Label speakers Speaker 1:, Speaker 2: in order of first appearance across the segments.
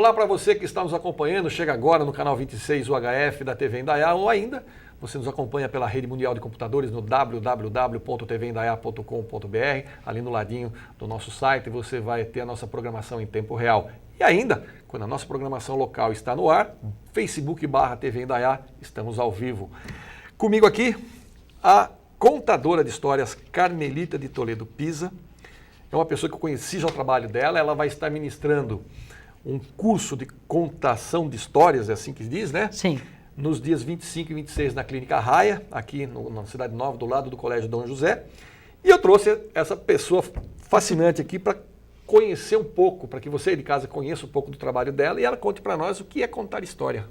Speaker 1: Olá para você que está nos acompanhando, chega agora no canal 26 UHF da TV Indaiá ou ainda você nos acompanha pela rede mundial de computadores no www.tvindaiá.com.br, ali no ladinho do nosso site você vai ter a nossa programação em tempo real. E ainda, quando a nossa programação local está no ar, Facebook/TV Indaiá, estamos ao vivo. Comigo aqui, a contadora de histórias Carmelita de Toledo Pisa. É uma pessoa que eu conheci já o trabalho dela, ela vai estar ministrando um curso de contação de histórias, é assim que diz, né?
Speaker 2: Sim.
Speaker 1: Nos dias 25 e 26 na Clínica Raia, aqui na Cidade Nova, do lado do Colégio Dom José. E eu trouxe essa pessoa fascinante aqui para conhecer um pouco, para que você de casa conheça um pouco do trabalho dela e ela conte para nós o que é contar história.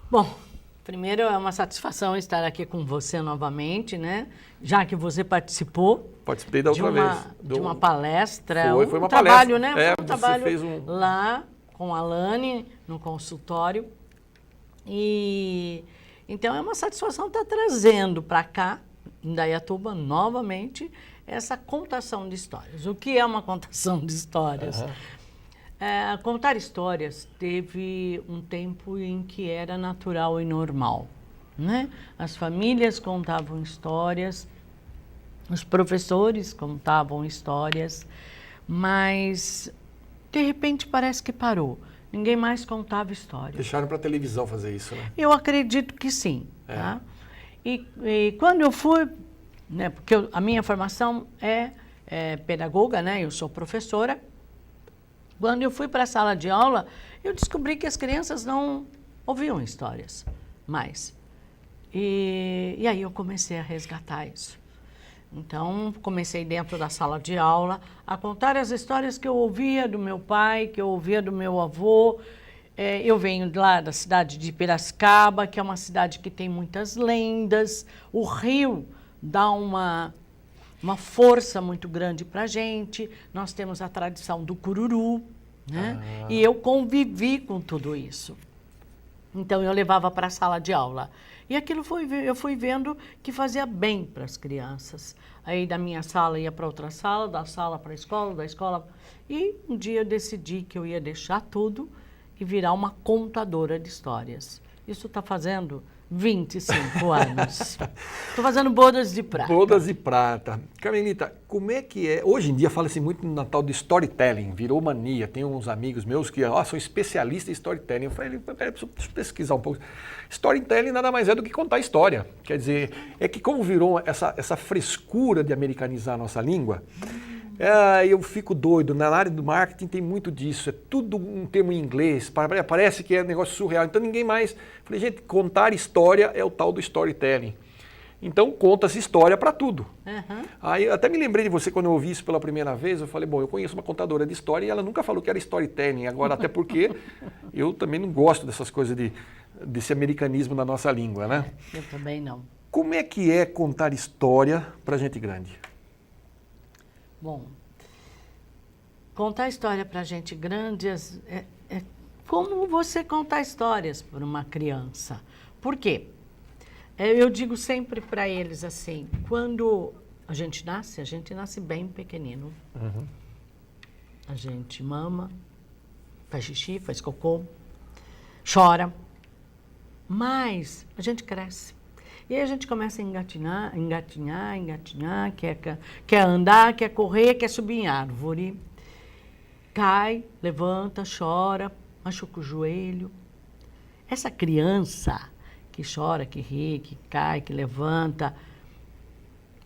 Speaker 2: Bom, primeiro é uma satisfação estar aqui com você novamente, né? Já que você participou.
Speaker 1: Participei da outra vez.
Speaker 2: De uma palestra.
Speaker 1: Foi uma
Speaker 2: trabalho,
Speaker 1: palestra.
Speaker 2: Né? Foi um
Speaker 1: você
Speaker 2: trabalho
Speaker 1: fez um...
Speaker 2: lá com a Lani, no consultório. E então é uma satisfação estar trazendo para cá, em Indaiatuba, novamente, essa contação de histórias. O que é uma contação de histórias?
Speaker 1: Uhum.
Speaker 2: Contar histórias teve um tempo em que era natural e normal, né? As famílias contavam histórias, os professores contavam histórias, mas de repente parece que parou. Ninguém mais contava histórias.
Speaker 1: Deixaram para a televisão fazer isso, né?
Speaker 2: Eu acredito que sim. Tá? E quando eu fui, né, porque a minha formação é pedagoga, né? Eu sou professora. Quando eu fui para a sala de aula, eu descobri que as crianças não ouviam histórias mais. E aí eu comecei a resgatar isso. Então, comecei dentro da sala de aula a contar as histórias que eu ouvia do meu pai, que eu ouvia do meu avô. Eu venho lá da cidade de Piracicaba, que é uma cidade que tem muitas lendas. O rio dá uma força muito grande para a gente. Nós temos a tradição do cururu, né? E eu convivi com tudo isso. Então, eu levava para a sala de aula. E aquilo eu fui vendo que fazia bem para as crianças. Aí, da minha sala, ia para outra sala, da sala para a escola, da escola. E um dia eu decidi que eu ia deixar tudo e virar uma contadora de histórias. Isso está fazendo 25 anos. Estou fazendo bodas de prata.
Speaker 1: Bodas de prata. Carmelita, como é que é? Hoje em dia fala-se muito no Natal de storytelling, virou mania. Tem uns amigos meus que são especialistas em storytelling. Eu falei, peraí, preciso pesquisar um pouco. Storytelling nada mais é do que contar história. Quer dizer, é que como virou essa frescura de americanizar a nossa língua, eu fico doido. Na área do marketing tem muito disso. É tudo um termo em inglês. Parece que é um negócio surreal. Então ninguém mais... Falei, gente, contar história é o tal do storytelling. Então conta-se história para tudo.
Speaker 2: Uhum.
Speaker 1: Aí eu até me lembrei de você quando eu ouvi isso pela primeira vez. Eu falei, bom, eu conheço uma contadora de história e ela nunca falou que era storytelling. Agora, até porque eu também não gosto dessas coisas desse americanismo na nossa língua, né?
Speaker 2: Eu também não.
Speaker 1: Como é que é contar história para gente grande?
Speaker 2: Bom, contar história para gente grande é como você contar histórias para uma criança. Por quê? Eu digo sempre para eles assim, quando a gente nasce bem pequenino.
Speaker 1: Uhum.
Speaker 2: A gente mama, faz xixi, faz cocô, chora, mas a gente cresce. E aí a gente começa a engatinhar, quer andar, quer correr, quer subir em árvore. Cai, levanta, chora, machuca o joelho. Essa criança que chora, que ri, que cai, que levanta,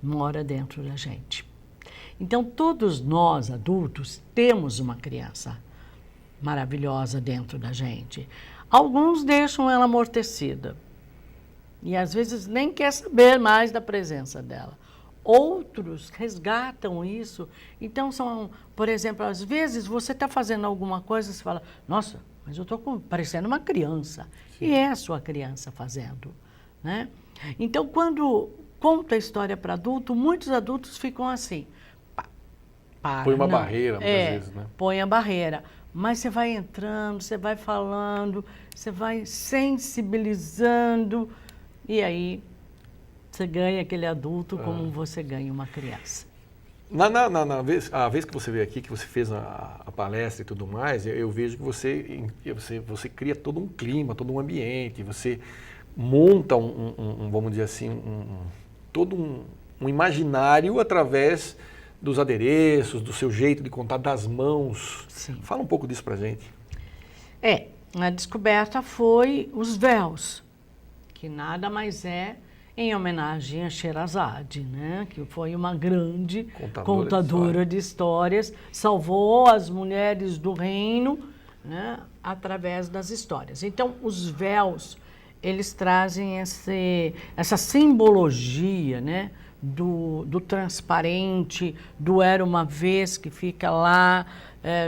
Speaker 2: mora dentro da gente. Então, todos nós, adultos, temos uma criança maravilhosa dentro da gente. Alguns deixam ela amortecida. E às vezes nem quer saber mais da presença dela. Outros resgatam isso. Então, por exemplo, às vezes você está fazendo alguma coisa e você fala, nossa, mas eu estou parecendo uma criança. Sim. E é a sua criança fazendo, né? Então, quando conta a história para adulto, muitos adultos ficam assim.
Speaker 1: Põe uma barreira, muitas vezes, né?
Speaker 2: Põe a barreira. Mas você vai entrando, você vai falando, você vai sensibilizando. E aí, você ganha aquele adulto como você ganha uma criança.
Speaker 1: A vez que você veio aqui, que você fez a palestra e tudo mais, eu vejo que você cria todo um clima, todo um ambiente, você monta vamos dizer assim, todo um imaginário através dos adereços, do seu jeito de contar, das mãos.
Speaker 2: Sim.
Speaker 1: Fala um pouco disso pra gente.
Speaker 2: A descoberta foi os véus, que nada mais é em homenagem a Sherazade, né? Que foi uma grande contadora de histórias, salvou as mulheres do reino, né? Através das histórias. Então, os véus, eles trazem essa simbologia, né? Do transparente, do era uma vez que fica lá,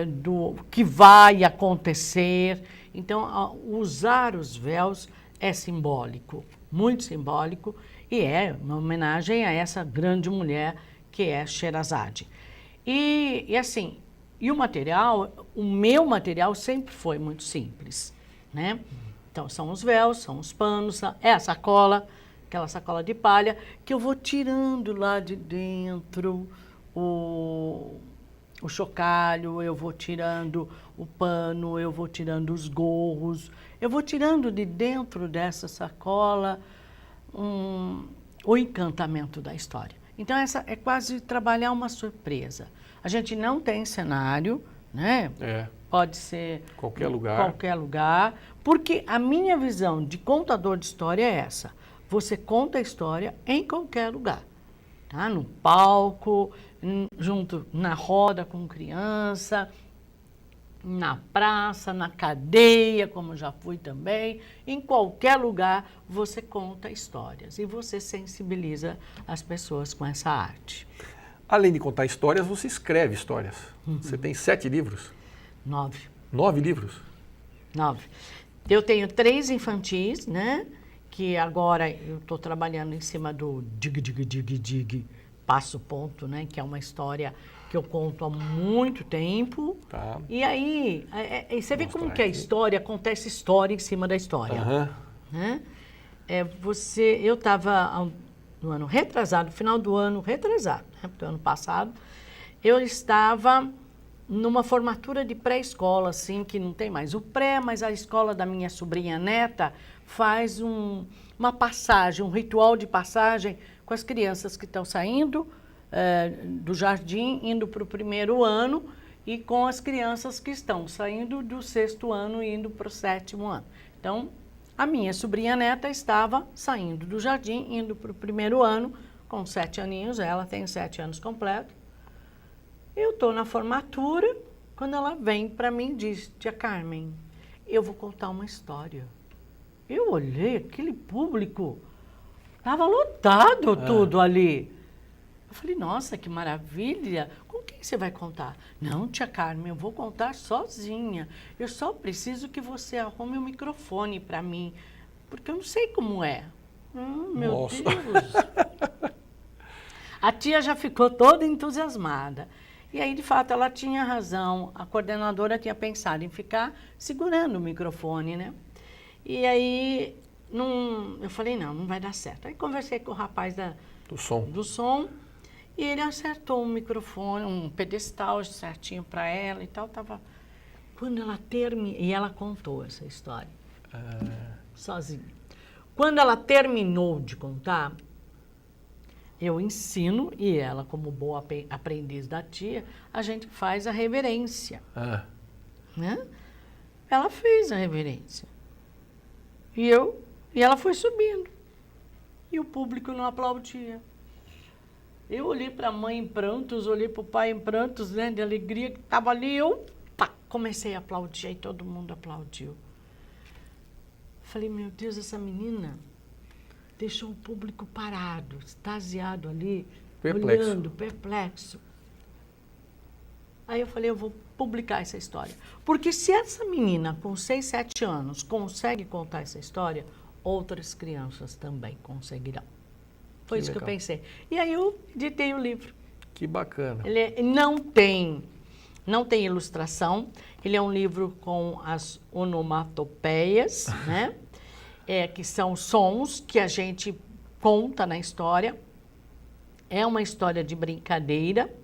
Speaker 2: do que vai acontecer. Então, usar os véus é simbólico, muito simbólico, e é uma homenagem a essa grande mulher que é Sherazade. E assim, o meu material sempre foi muito simples, né? Então, são os véus, são os panos, é a sacola, aquela sacola de palha, que eu vou tirando lá de dentro o chocalho, eu vou tirando o pano, eu vou tirando os gorros, eu vou tirando de dentro dessa sacola o encantamento da história. Então, essa é quase trabalhar uma surpresa. A gente não tem cenário, né? Pode ser
Speaker 1: qualquer lugar,
Speaker 2: porque a minha visão de contador de história é essa. Você conta a história em qualquer lugar, tá? No palco, junto na roda com criança, na praça, na cadeia, como já fui também. Em qualquer lugar você conta histórias e você sensibiliza as pessoas com essa arte.
Speaker 1: Além de contar histórias, você escreve histórias. Você tem 7 livros?
Speaker 2: 9.
Speaker 1: 9 livros?
Speaker 2: 9. Eu tenho 3 infantis, né? Que agora eu estou trabalhando em cima do dig, passo ponto, né? Que é uma história que eu conto há muito tempo.
Speaker 1: Tá.
Speaker 2: E aí, você vê como que a história, acontece história em cima da história. Né? Eu estava no ano retrasado, final do ano retrasado, né? Do ano passado, eu estava numa formatura de pré-escola, assim, que não tem mais o pré, mas a escola da minha sobrinha neta faz uma passagem, um ritual de passagem com as crianças que estão saindo do jardim, indo para o 1º ano, e com as crianças que estão saindo do 6º ano e indo para o 7º ano. Então, a minha sobrinha neta estava saindo do jardim, indo para o 1º ano, com 7 aninhos, ela tem 7 anos completos. Eu estou na formatura, quando ela vem para mim e diz: tia Carmen, eu vou contar uma história. Eu olhei, aquele público, estava lotado tudo ali. Eu falei: nossa, que maravilha, com quem você vai contar? Não, tia Carmen, eu vou contar sozinha. Eu só preciso que você arrume o microfone para mim, porque eu não sei como é. Meu Deus. A tia já ficou toda entusiasmada. E aí, de fato, ela tinha razão. A coordenadora tinha pensado em ficar segurando o microfone, né? E aí, eu falei: não vai dar certo. Aí conversei com o rapaz do som, e ele acertou um microfone, um pedestal certinho para ela e tal. Quando ela terminou, e ela contou essa história, sozinha. Quando ela terminou de contar, eu ensino, e ela, como boa aprendiz da tia, a gente faz a reverência. Né? Ela fez a reverência. E ela foi subindo. E o público não aplaudia. Eu olhei para a mãe em prantos, olhei para o pai em prantos, né, de alegria que estava ali. Eu comecei a aplaudir, e todo mundo aplaudiu. Falei: meu Deus, essa menina deixou o público parado, extasiado ali, olhando, perplexo. Aí eu falei: eu vou publicar essa história. Porque se essa menina com 6, 7 anos consegue contar essa história, outras crianças também conseguirão. Foi isso que eu pensei. E aí eu editei o livro.
Speaker 1: Que bacana.
Speaker 2: Ele não tem ilustração, ele é um livro com as onomatopeias, né? Que são sons que a gente conta na história. É uma história de brincadeira,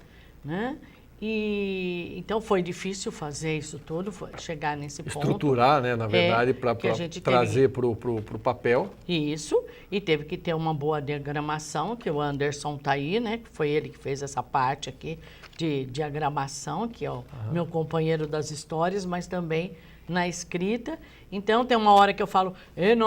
Speaker 2: né? E então foi difícil fazer isso tudo, chegar nesse ponto.
Speaker 1: Estruturar, né, na verdade, para
Speaker 2: que a gente
Speaker 1: trazer para o papel.
Speaker 2: Isso, e teve que ter uma boa diagramação, que o Anderson tá aí, né? Que foi ele que fez essa parte aqui de diagramação, que é o meu companheiro das histórias, mas também na escrita. Então tem uma hora que eu falo enorme,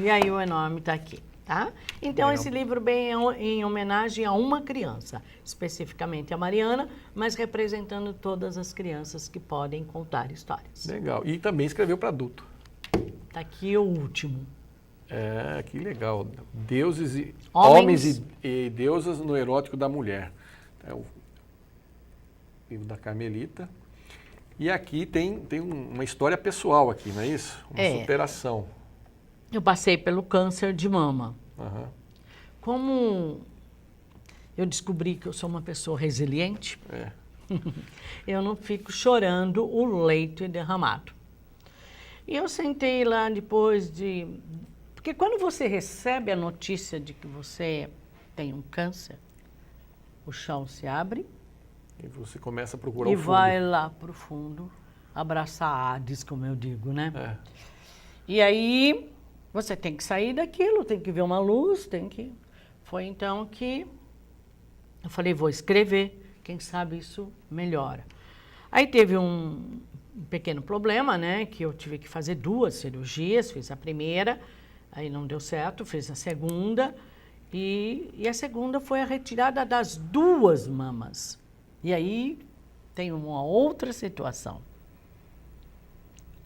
Speaker 2: e aí o enorme está aqui. Tá? Então, esse livro bem em homenagem a uma criança, especificamente a Mariana, mas representando todas as crianças que podem contar histórias.
Speaker 1: Legal. E também escreveu para adulto.
Speaker 2: Está aqui o último.
Speaker 1: Que legal. Deuses e homens e deusas no erótico da mulher. É o livro da Carmelita. E aqui tem uma história pessoal aqui, não é isso? Uma superação.
Speaker 2: Eu passei pelo câncer de mama. Como eu descobri que eu sou uma pessoa resiliente, eu não fico chorando o leite derramado. E eu sentei lá depois de... Porque quando você recebe a notícia de que você tem um câncer, o chão se abre.
Speaker 1: E você começa a procurar o fundo.
Speaker 2: E vai lá para o fundo, abraçar a Hades, como eu digo, né? E aí... Você tem que sair daquilo, tem que ver uma luz, tem que... Foi então que eu falei, vou escrever, quem sabe isso melhora. Aí teve um pequeno problema, né, que eu tive que fazer 2 cirurgias, fiz a primeira, aí não deu certo, fiz a segunda, e a segunda foi a retirada das 2 mamas. E aí tem uma outra situação.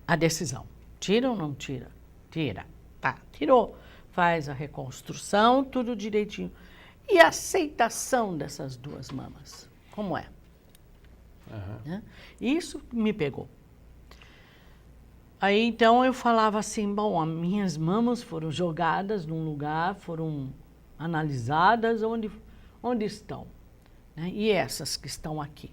Speaker 2: A decisão, tira ou não tira? Tira. Tá, tirou. Faz a reconstrução, tudo direitinho. E a aceitação dessas 2 mamas, como é? Né? Isso me pegou. Aí, então, eu falava assim, bom, as minhas mamas foram jogadas num lugar, foram analisadas, onde estão? Né? E essas que estão aqui?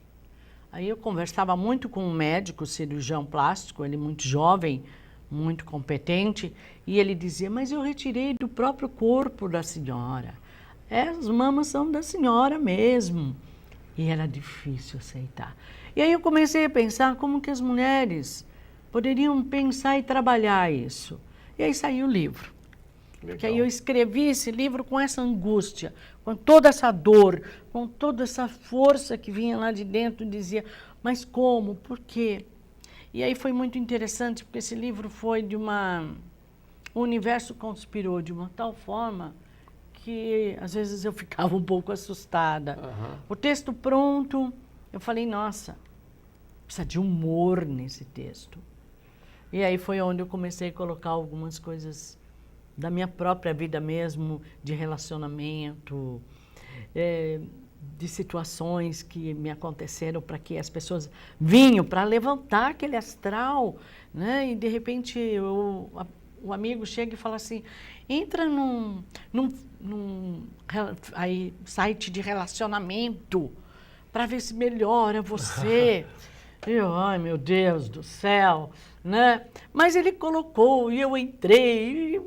Speaker 2: Aí eu conversava muito com um médico, cirurgião plástico, ele muito jovem, muito competente, e ele dizia, mas eu retirei do próprio corpo da senhora. As mamas são da senhora mesmo. E era difícil aceitar. E aí eu comecei a pensar como que as mulheres poderiam pensar e trabalhar isso. E aí saiu o livro. Legal. Porque aí eu escrevi esse livro com essa angústia, com toda essa dor, com toda essa força que vinha lá de dentro e dizia, mas como? Por quê? E aí foi muito interessante, porque esse livro foi o universo conspirou de uma tal forma que às vezes eu ficava um pouco assustada. O texto pronto, eu falei, nossa, precisa de humor nesse texto. E aí foi onde eu comecei a colocar algumas coisas da minha própria vida mesmo, de relacionamento, de situações que me aconteceram para que as pessoas vinham para levantar aquele astral, né? E de repente o amigo chega e fala assim, entra num site de relacionamento para ver se melhora você. Ai, meu Deus do céu, né? Mas ele colocou e eu entrei.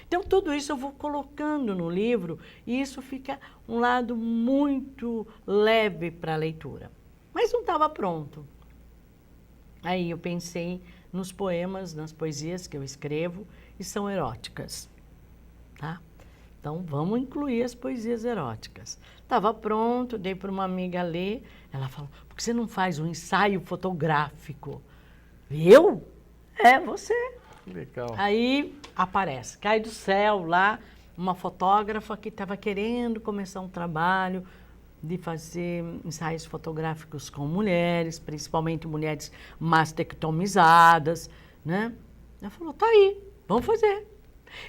Speaker 2: Então, tudo isso eu vou colocando no livro e isso fica um lado muito leve para a leitura. Mas não estava pronto. Aí eu pensei nos poemas, nas poesias que eu escrevo e são eróticas, tá? Então, vamos incluir as poesias eróticas. Estava pronto, dei para uma amiga ler. Ela falou, por que você não faz um ensaio fotográfico? Eu? É, você.
Speaker 1: Legal.
Speaker 2: Aí aparece, cai do céu lá, uma fotógrafa que estava querendo começar um trabalho de fazer ensaios fotográficos com mulheres, principalmente mulheres mastectomizadas, né? Ela falou, tá aí, vamos fazer.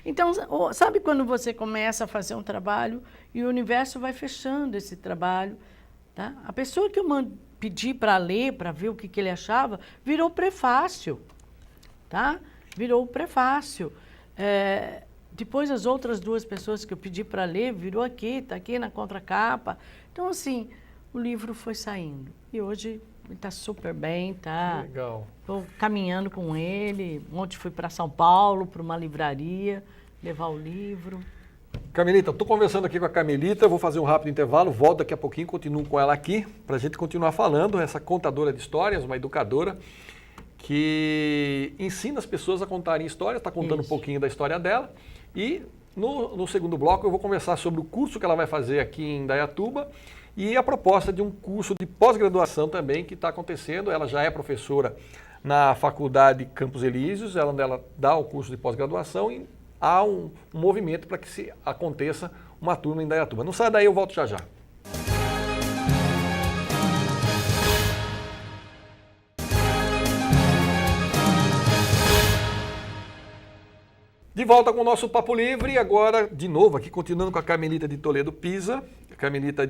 Speaker 2: Então, sabe quando você começa a fazer um trabalho e o universo vai fechando esse trabalho, tá? A pessoa que eu pedi para ler, para ver o que ele achava, virou prefácio, tá? Virou o prefácio. Depois as outras 2 pessoas que eu pedi para ler, virou aqui, está aqui na contracapa. Então, assim, o livro foi saindo. E hoje ele está super bem, tá?
Speaker 1: Legal.
Speaker 2: Estou caminhando com ele. Ontem fui para São Paulo, para uma livraria, levar o livro.
Speaker 1: Carmelita, estou conversando aqui com a Carmelita, vou fazer um rápido intervalo, volto daqui a pouquinho, continuo com ela aqui, para a gente continuar falando, essa contadora de histórias, uma educadora, que ensina as pessoas a contarem histórias, está contando um pouquinho da história dela, e no segundo bloco eu vou conversar sobre o curso que ela vai fazer aqui em Indaiatuba, e a proposta de um curso de pós-graduação também que está acontecendo. Ela já é professora na Faculdade Campos Elíseos, ela dá o curso de pós-graduação e há um movimento para que se aconteça uma turma em Indaiatuba. Não sai daí, eu volto já já. De volta com o nosso Papo Livre, agora de novo aqui continuando com a Carmelita de Toledo Pisa. A Carmelita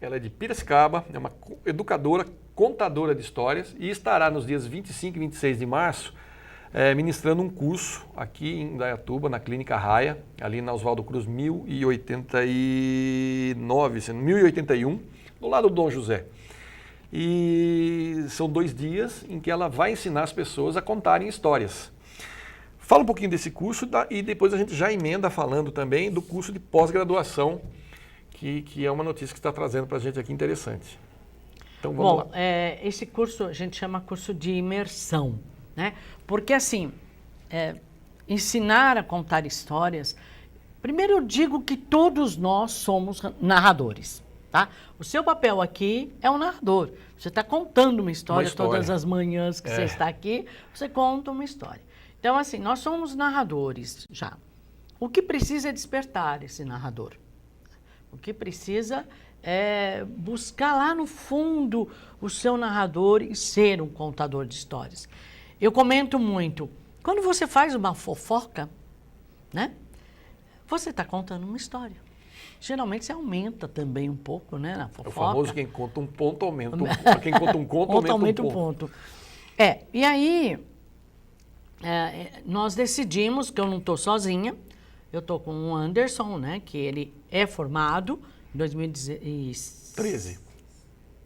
Speaker 1: ela é de Piracicaba, é uma educadora, contadora de histórias e estará nos dias 25 e 26 de março ministrando um curso aqui em Indaiatuba, na Clínica Raia, ali na Oswaldo Cruz 1081, do lado do Dom José. E são 2 dias em que ela vai ensinar as pessoas a contarem histórias. Fala um pouquinho desse curso e depois a gente já emenda falando também do curso de pós-graduação, que é uma notícia que está trazendo para a gente aqui interessante. Então vamos lá.
Speaker 2: Esse curso a gente chama curso de imersão, né? Porque assim, ensinar a contar histórias, primeiro eu digo que todos nós somos narradores, tá? O seu papel aqui é um narrador. Você está contando uma história todas as manhãs que você está aqui, você conta uma história. Então assim, nós somos narradores já. O que precisa é despertar esse narrador. O que precisa é buscar lá no fundo o seu narrador e ser um contador de histórias. Eu comento muito, quando você faz uma fofoca, né? Você está contando uma história. Geralmente você aumenta também um pouco, né, na fofoca.
Speaker 1: É o famoso quem conta um ponto aumenta um ponto. Quem conta um conto aumenta um ponto.
Speaker 2: E aí nós decidimos que eu não estou sozinha. Eu estou com o Anderson, né, que ele é formado em 2013.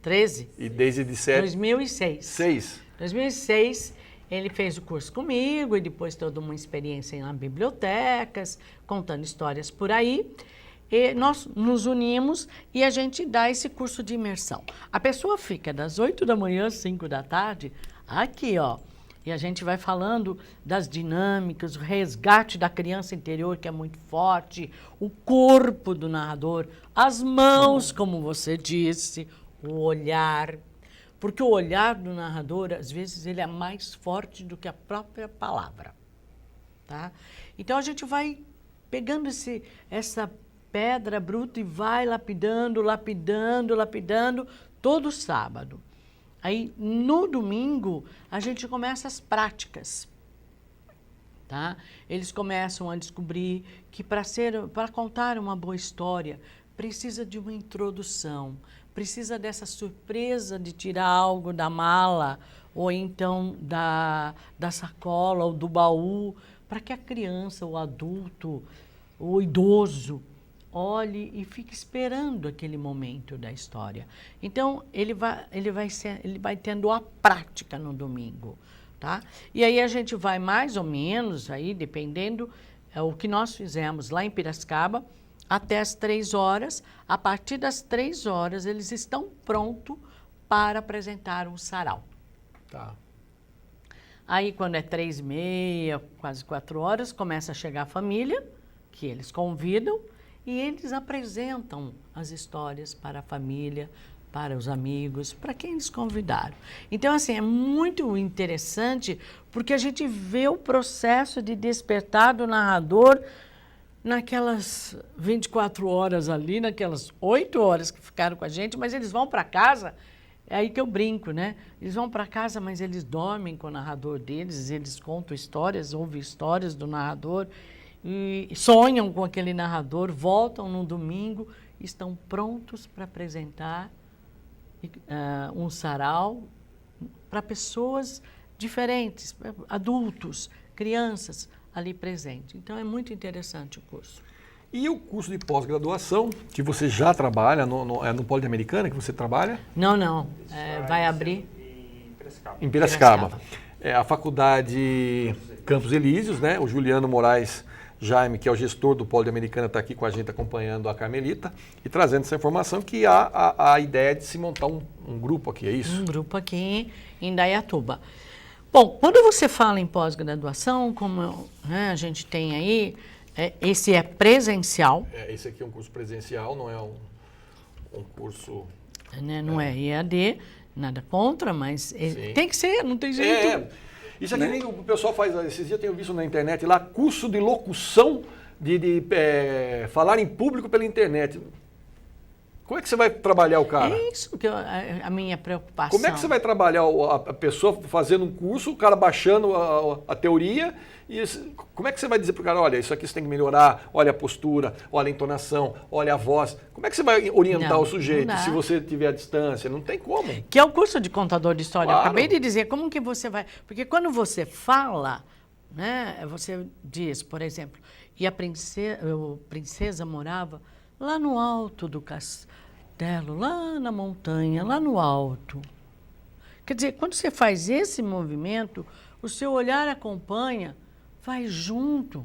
Speaker 2: 13?
Speaker 1: E desde
Speaker 2: 2006. 2006, ele fez o curso comigo e depois toda uma experiência em bibliotecas, contando histórias por aí. E nós nos unimos e a gente dá esse curso de imersão. A pessoa fica das 8 da manhã às 5 da tarde, aqui, ó. E a gente vai falando das dinâmicas, o resgate da criança interior, que é muito forte, o corpo do narrador, as mãos, como você disse, o olhar. Porque o olhar do narrador, às vezes, ele é mais forte do que a própria palavra. Tá? Então, a gente vai pegando essa pedra bruta e vai lapidando, lapidando, lapidando, todo sábado. Aí, no domingo, a gente começa as práticas, tá? Eles começam a descobrir que para contar uma boa história, precisa de uma introdução, precisa dessa surpresa de tirar algo da mala, ou então da sacola, ou do baú, para que a criança, o adulto, o idoso, olhe e fique esperando aquele momento da história. Então, ele vai tendo a prática no domingo, tá? E aí a gente vai mais ou menos, aí, dependendo, o que nós fizemos lá em Piracicaba, até as 3 horas. A partir das 3 horas, eles estão prontos para apresentar um sarau.
Speaker 1: Tá.
Speaker 2: Aí, quando é 3h30, quase 4 horas, começa a chegar a família, que eles convidam, e eles apresentam as histórias para a família, para os amigos, para quem eles convidaram. Então, assim, é muito interessante porque a gente vê o processo de despertar do narrador naquelas 24 horas ali, naquelas 8 horas que ficaram com a gente, mas eles vão para casa, é aí que eu brinco, né? Eles vão para casa, mas eles dormem com o narrador deles, eles contam histórias, ouvem histórias do narrador, e sonham com aquele narrador, voltam no domingo, estão prontos para apresentar um sarau para pessoas diferentes, adultos, crianças ali presentes. Então, é muito interessante o curso.
Speaker 1: E o curso de pós-graduação, que você já trabalha, no Polo de Americana que você trabalha?
Speaker 2: Não. Vai abrir
Speaker 1: em Piracicaba. A Faculdade Campos Elíseos, né? O Juliano Moraes Jaime, que é o gestor do Polo de Americana, está aqui com a gente acompanhando a Carmelita e trazendo essa informação que há a ideia de se montar um grupo aqui, é isso?
Speaker 2: Um grupo aqui em Indaiatuba. Bom, quando você fala em pós-graduação, como a gente tem aí, esse é presencial.
Speaker 1: Esse aqui é um curso presencial, não é um curso...
Speaker 2: Não é EAD, nada contra, mas tem que ser, não tem jeito.
Speaker 1: Isso aqui nem o pessoal faz, esses dias eu tenho visto na internet lá, curso de locução, de falar em público pela internet. Como é que você vai trabalhar o cara?
Speaker 2: É isso que a minha preocupação.
Speaker 1: Como é que você vai trabalhar a pessoa fazendo um curso, o cara baixando a teoria, como é que você vai dizer para o cara, olha, isso aqui você tem que melhorar, olha a postura, olha a entonação, olha a voz. Como é que você vai orientar o sujeito se você tiver a distância? Não tem como.
Speaker 2: Que é o curso de contador de história.
Speaker 1: Claro.
Speaker 2: Eu acabei de dizer, como que você vai... Porque quando você fala, né, você diz, por exemplo, e a princesa morava lá no alto do castelo, lá na montanha, lá no alto. Quer dizer, quando você faz esse movimento, o seu olhar acompanha, vai junto.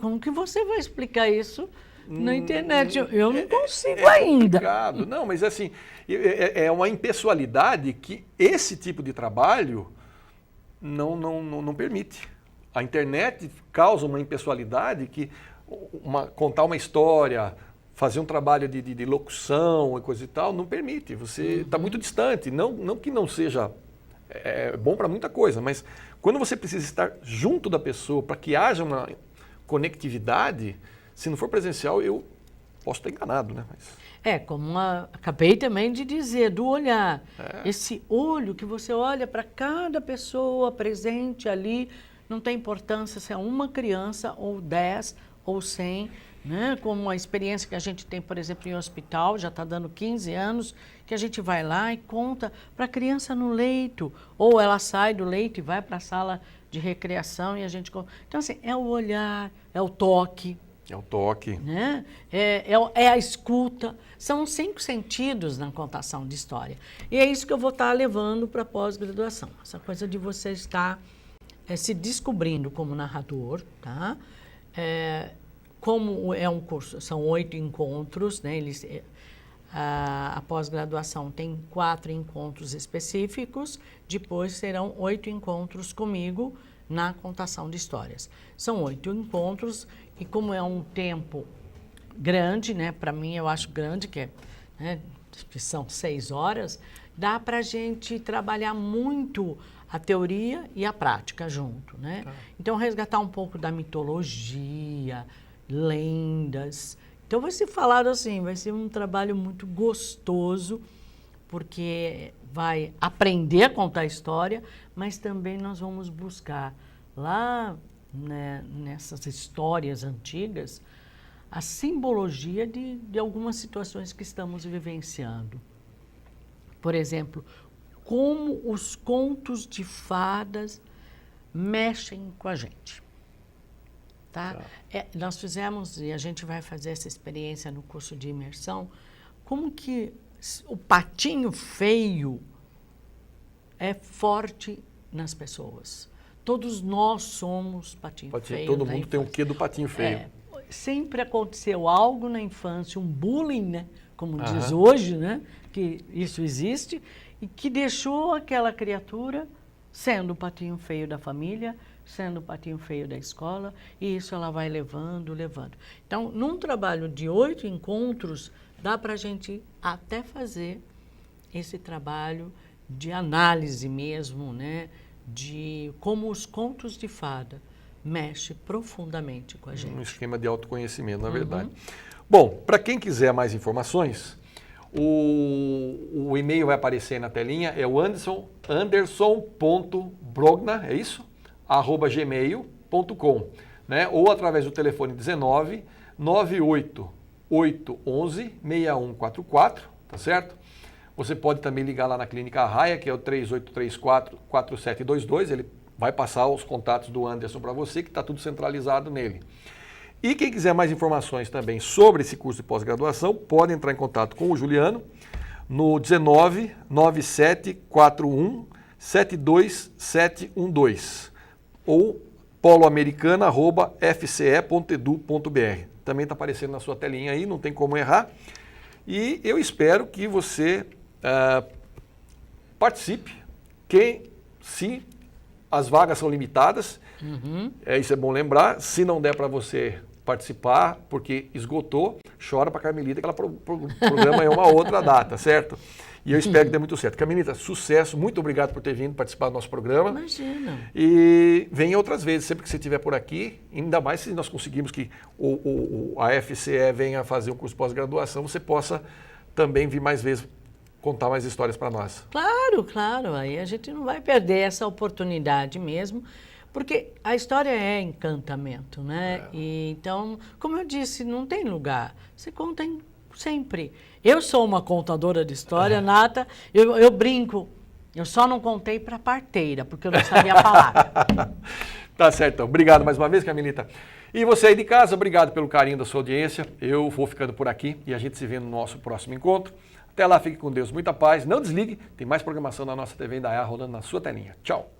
Speaker 2: Como que você vai explicar isso na internet? Eu não consigo ainda.
Speaker 1: Complicado. Não, mas assim, é uma impessoalidade que esse tipo de trabalho não permite. A internet causa uma impessoalidade que contar uma história, fazer um trabalho de locução e coisa e tal, não permite. Você está muito distante. Não que não seja bom para muita coisa, mas quando você precisa estar junto da pessoa para que haja uma conectividade, se não for presencial, eu posso estar enganado, né?
Speaker 2: Como acabei também de dizer, do olhar. Esse olho que você olha para cada pessoa presente ali, não tem importância se é uma criança ou 10 ou 100, né? Como a experiência que a gente tem, por exemplo, em hospital, já está dando 15 anos, que a gente vai lá e conta para a criança no leito, ou ela sai do leito e vai para a sala de recreação e a gente conta. Então, assim, é o olhar, é o toque.
Speaker 1: É o toque.
Speaker 2: Né? É a escuta. São 5 sentidos na contação de história. E é isso que eu vou estar levando para a pós-graduação. Essa coisa de você estar se descobrindo como narrador, tá? Como é um curso, são 8 encontros, né? A pós-graduação tem 4 encontros específicos, depois serão 8 encontros comigo na contação de histórias. São 8 encontros e como é um tempo grande, né? Para mim eu acho grande, que são 6 horas, dá para a gente trabalhar muito a teoria e a prática junto, né? Então resgatar um pouco da mitologia, lendas. Então vai ser falado assim, vai ser um trabalho muito gostoso, porque vai aprender a contar a história, mas também nós vamos buscar lá, né, nessas histórias antigas a simbologia de algumas situações que estamos vivenciando. Por exemplo, como os contos de fadas mexem com a gente. Tá? Nós fizemos, e a gente vai fazer essa experiência no curso de imersão, como que o patinho feio é forte nas pessoas. Todos nós somos patinho feio.
Speaker 1: Todo mundo tem um quê do patinho feio.
Speaker 2: Sempre aconteceu algo na infância, um bullying, né? Como diz hoje, né? Que isso existe, e que deixou aquela criatura sendo o patinho feio da família, sendo o patinho feio da escola, e isso ela vai levando. Então, num trabalho de 8 encontros, dá para a gente até fazer esse trabalho de análise mesmo, né? De como os contos de fada mexem profundamente com a gente.
Speaker 1: Um esquema de autoconhecimento, na verdade. Bom, para quem quiser mais informações, o e-mail vai aparecer aí na telinha, é o anderson.brogna, é isso? @gmail.com, né? Ou através do telefone 19 98 811 6144, tá certo? Você pode também ligar lá na Clínica Arraia, que é o 3834-4722, ele vai passar os contatos do Anderson para você, que está tudo centralizado nele. E quem quiser mais informações também sobre esse curso de pós-graduação, pode entrar em contato com o Juliano no 19 9741 72712 ou poloamericana@fce.edu.br. Também está aparecendo na sua telinha aí, não tem como errar. E eu espero que você participe. Se as vagas são limitadas, isso é bom lembrar. Se não der para você participar, porque esgotou, chora para Carmelita, que ela programa em uma outra data, certo? E eu espero que dê muito certo. Carmelita, sucesso, muito obrigado por ter vindo participar do nosso programa.
Speaker 2: Imagina.
Speaker 1: E venha outras vezes, sempre que você estiver por aqui, ainda mais se nós conseguirmos que a FCE venha fazer um curso de pós-graduação, você possa também vir mais vezes contar mais histórias para nós.
Speaker 2: Claro, claro. Aí a gente não vai perder essa oportunidade mesmo, porque a história é encantamento, né? E, então, como eu disse, não tem lugar. Você conta sempre. Eu sou uma contadora de história nata, eu brinco. Eu só não contei para parteira, porque eu não sabia falar.
Speaker 1: Tá certo, então. Obrigado mais uma vez, Carmelita. E você aí de casa, obrigado pelo carinho da sua audiência. Eu vou ficando por aqui e a gente se vê no nosso próximo encontro. Até lá, fique com Deus, muita paz. Não desligue, tem mais programação na nossa TV Indaiá rolando na sua telinha. Tchau.